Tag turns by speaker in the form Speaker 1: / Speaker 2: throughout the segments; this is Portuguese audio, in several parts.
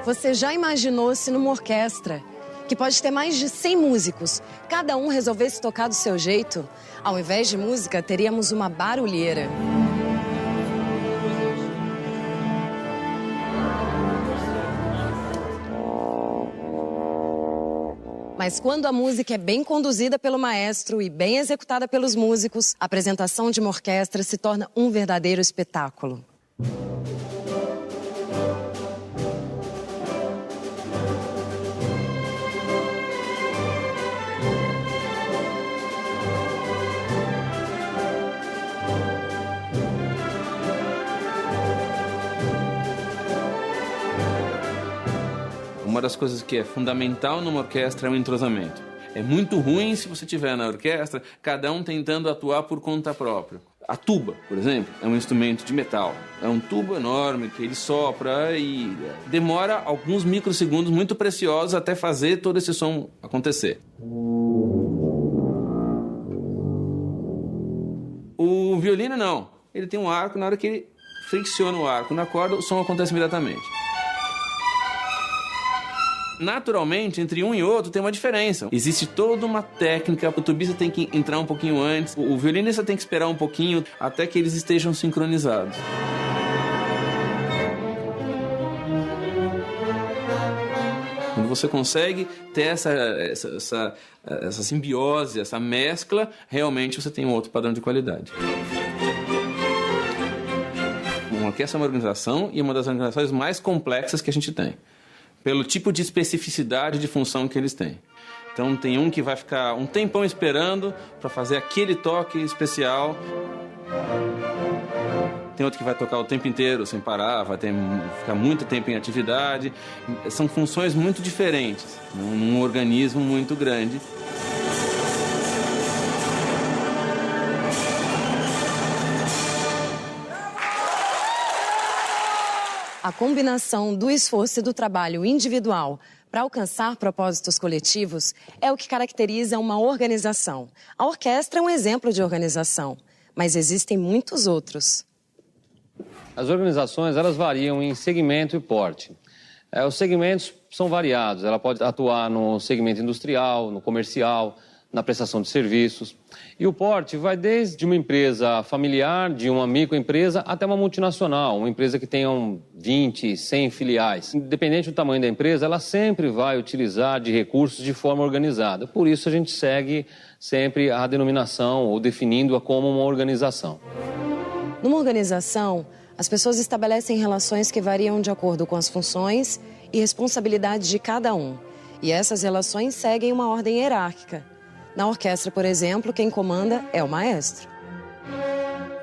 Speaker 1: Você já imaginou se numa orquestra, que pode ter mais de 100 músicos, cada um resolvesse tocar do seu jeito? Ao invés de música, teríamos uma barulheira. Mas quando a música é bem conduzida pelo maestro e bem executada pelos músicos, a apresentação de uma orquestra se torna um verdadeiro espetáculo.
Speaker 2: Uma das coisas que é fundamental numa orquestra é o entrosamento. É muito ruim se você tiver na orquestra, cada um tentando atuar por conta própria. A tuba, por exemplo, é um instrumento de metal. É um tubo enorme que ele sopra e demora alguns microsegundos muito preciosos até fazer todo esse som acontecer. O violino não. Ele tem um arco, na hora que ele fricciona o arco na corda, o som acontece imediatamente. Naturalmente, entre um e outro tem uma diferença. Existe toda uma técnica, o tubista tem que entrar um pouquinho antes, o violinista tem que esperar um pouquinho até que eles estejam sincronizados. Quando você consegue ter essa simbiose, essa mescla, realmente você tem um outro padrão de qualidade. Uma orquestra é uma organização e uma das organizações mais complexas que a gente tem, pelo tipo de especificidade de função que eles têm. Então tem um que vai ficar um tempão esperando para fazer aquele toque especial. Tem outro que vai tocar o tempo inteiro sem parar, ficar muito tempo em atividade. São funções muito diferentes, num organismo muito grande.
Speaker 1: A combinação do esforço e do trabalho individual para alcançar propósitos coletivos é o que caracteriza uma organização. A orquestra é um exemplo de organização, mas existem muitos outros.
Speaker 3: As organizações, elas variam em segmento e porte. Os segmentos são variados. Ela pode atuar no segmento industrial, no comercial, na prestação de serviços. E o porte vai desde uma empresa familiar, de uma microempresa, até uma multinacional, uma empresa que tenha 20, 100 filiais. Independente do tamanho da empresa, ela sempre vai utilizar de recursos de forma organizada. Por isso a gente segue sempre a denominação ou definindo-a como uma organização.
Speaker 1: Numa organização, as pessoas estabelecem relações que variam de acordo com as funções e responsabilidades de cada um. E essas relações seguem uma ordem hierárquica. Na orquestra, por exemplo, quem comanda é o maestro.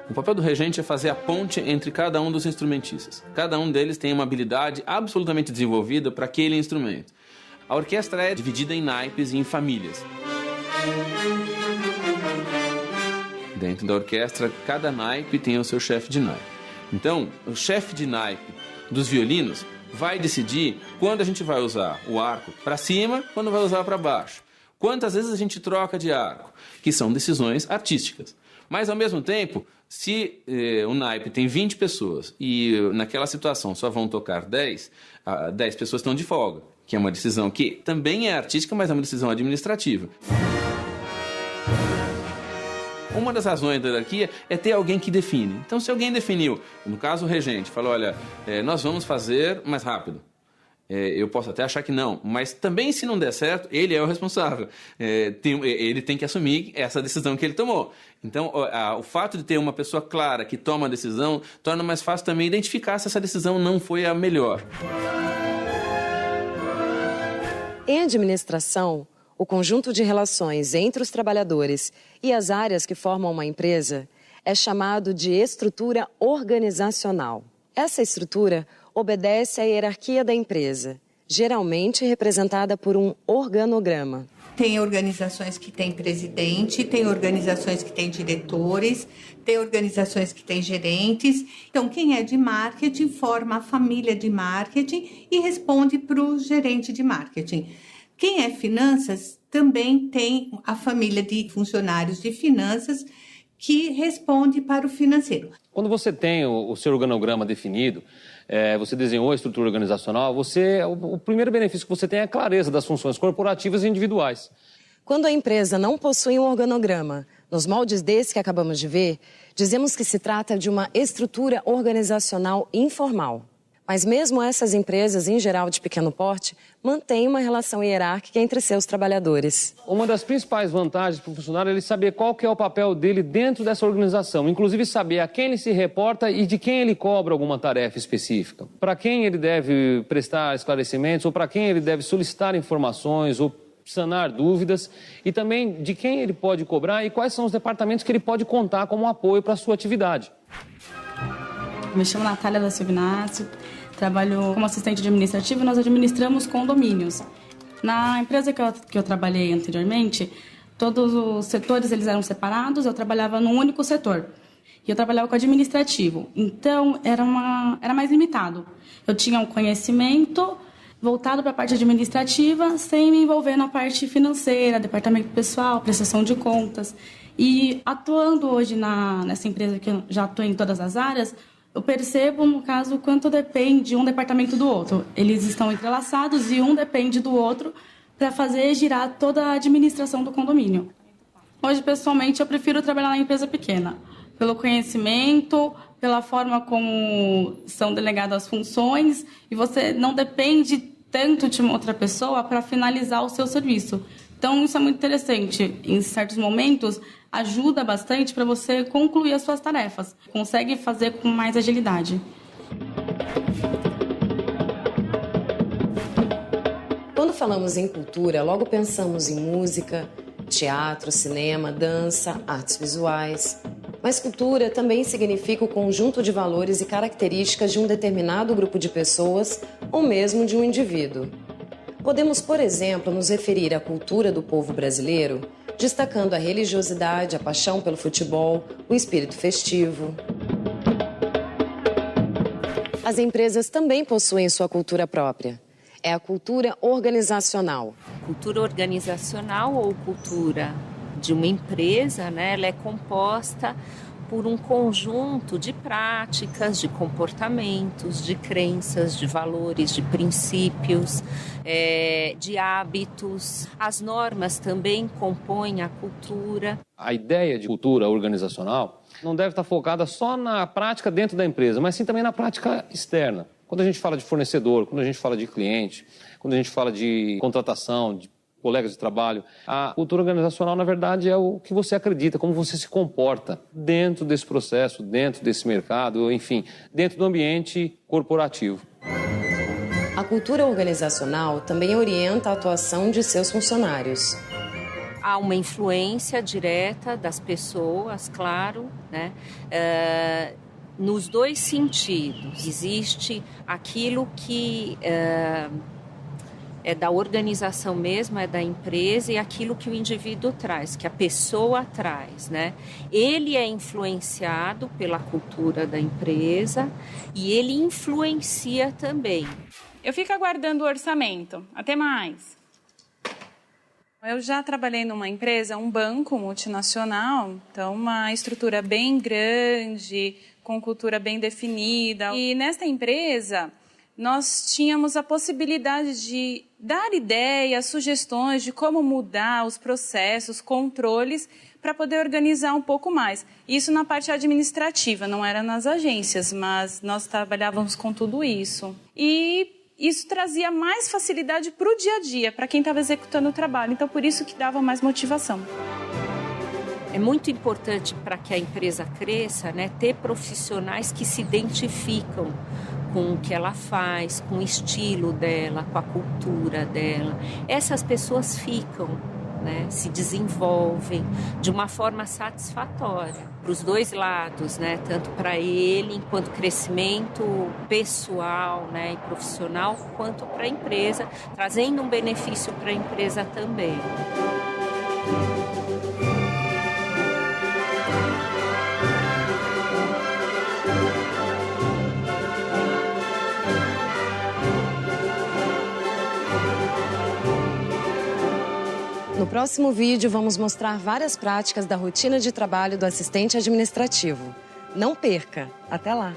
Speaker 2: O papel do regente é fazer a ponte entre cada um dos instrumentistas. Cada um deles tem uma habilidade absolutamente desenvolvida para aquele instrumento. A orquestra é dividida em naipes e em famílias. Dentro da orquestra, cada naipe tem o seu chefe de naipe. Então, o chefe de naipe dos violinos vai decidir quando a gente vai usar o arco para cima, quando vai usar para baixo. Quantas vezes a gente troca de arco, que são decisões artísticas. Mas, ao mesmo tempo, se o naipe tem 20 pessoas e naquela situação só vão tocar 10, 10 pessoas estão de folga, que é uma decisão que também é artística, mas é uma decisão administrativa. Uma das razões da hierarquia é ter alguém que define. Então, se alguém definiu, no caso o regente, falou, olha, nós vamos fazer mais rápido. Eu posso até achar que não, mas também se não der certo, ele é o responsável. Ele tem que assumir essa decisão que ele tomou. Então, o fato de ter uma pessoa clara que toma a decisão torna mais fácil também identificar se essa decisão não foi a melhor.
Speaker 1: Em administração, o conjunto de relações entre os trabalhadores e as áreas que formam uma empresa é chamado de estrutura organizacional. Essa estrutura obedece à hierarquia da empresa, geralmente representada por um organograma.
Speaker 4: Tem organizações que têm presidente, tem organizações que têm diretores, tem organizações que têm gerentes. Então, quem é de marketing forma a família de marketing e responde para o gerente de marketing. Quem é finanças também tem a família de funcionários de finanças que responde para o financeiro.
Speaker 3: Quando você tem o seu organograma definido, você desenhou a estrutura organizacional, o primeiro benefício que você tem é a clareza das funções corporativas e individuais.
Speaker 1: Quando a empresa não possui um organograma, nos moldes desse que acabamos de ver, dizemos que se trata de uma estrutura organizacional informal. Mas mesmo essas empresas, em geral de pequeno porte, mantêm uma relação hierárquica entre seus trabalhadores.
Speaker 3: Uma das principais vantagens para o funcionário é ele saber qual que é o papel dele dentro dessa organização, inclusive saber a quem ele se reporta e de quem ele cobra alguma tarefa específica, para quem ele deve prestar esclarecimentos ou para quem ele deve solicitar informações ou sanar dúvidas e também de quem ele pode cobrar e quais são os departamentos que ele pode contar como apoio para a sua atividade.
Speaker 5: Me chamo Natália da Silva Inácio, trabalho como assistente administrativa e nós administramos condomínios. Na empresa que eu trabalhei anteriormente, todos os setores eles eram separados, eu trabalhava num único setor. E eu trabalhava com administrativo, então era mais limitado. Eu tinha um conhecimento voltado para a parte administrativa, sem me envolver na parte financeira, departamento pessoal, prestação de contas. E atuando hoje nessa empresa que eu já atuo em todas as áreas, eu percebo, no caso, o quanto depende um departamento do outro. Eles estão entrelaçados e um depende do outro para fazer girar toda a administração do condomínio. Hoje, pessoalmente, eu prefiro trabalhar na empresa pequena, pelo conhecimento, pela forma como são delegadas as funções, e você não depende tanto de uma outra pessoa para finalizar o seu serviço. Então, isso é muito interessante. Em certos momentos, ajuda bastante para você concluir as suas tarefas. Consegue fazer com mais agilidade.
Speaker 1: Quando falamos em cultura, logo pensamos em música, teatro, cinema, dança, artes visuais. Mas cultura também significa o conjunto de valores e características de um determinado grupo de pessoas ou mesmo de um indivíduo. Podemos, por exemplo, nos referir à cultura do povo brasileiro, destacando a religiosidade, a paixão pelo futebol, o espírito festivo. As empresas também possuem sua cultura própria. É a cultura organizacional.
Speaker 6: Cultura organizacional ou cultura de uma empresa, né, ela é composta por um conjunto de práticas, de comportamentos, de crenças, de valores, de princípios, de hábitos. As normas também compõem a cultura.
Speaker 3: A ideia de cultura organizacional não deve estar focada só na prática dentro da empresa, mas sim também na prática externa. Quando a gente fala de fornecedor, quando a gente fala de cliente, quando a gente fala de contratação, de colegas de trabalho, a cultura organizacional, na verdade, é o que você acredita, como você se comporta dentro desse processo, dentro desse mercado, enfim, dentro do ambiente corporativo.
Speaker 1: A cultura organizacional também orienta a atuação de seus funcionários.
Speaker 6: Há uma influência direta das pessoas, claro, né? Nos dois sentidos. Existe aquilo que é da organização mesmo, é da empresa, e aquilo que o indivíduo traz, que a pessoa traz, né? Ele é influenciado pela cultura da empresa e ele influencia também.
Speaker 7: Eu fico aguardando o orçamento. Até mais. Eu já trabalhei numa empresa, um banco multinacional, então uma estrutura bem grande, com cultura bem definida. E nesta empresa, nós tínhamos a possibilidade de dar ideias, sugestões de como mudar os processos, controles, para poder organizar um pouco mais. Isso na parte administrativa, não era nas agências, mas nós trabalhávamos com tudo isso. E isso trazia mais facilidade para o dia a dia, para quem estava executando o trabalho. Então, por isso que dava mais motivação.
Speaker 6: É muito importante para que a empresa cresça, né, ter profissionais que se identificam com o que ela faz, com o estilo dela, com a cultura dela. Essas pessoas ficam, né, se desenvolvem de uma forma satisfatória para os dois lados, né, tanto para ele, enquanto crescimento pessoal, né, e profissional, quanto para a empresa, trazendo um benefício para a empresa também.
Speaker 1: No próximo vídeo, vamos mostrar várias práticas da rotina de trabalho do assistente administrativo. Não perca! Até lá!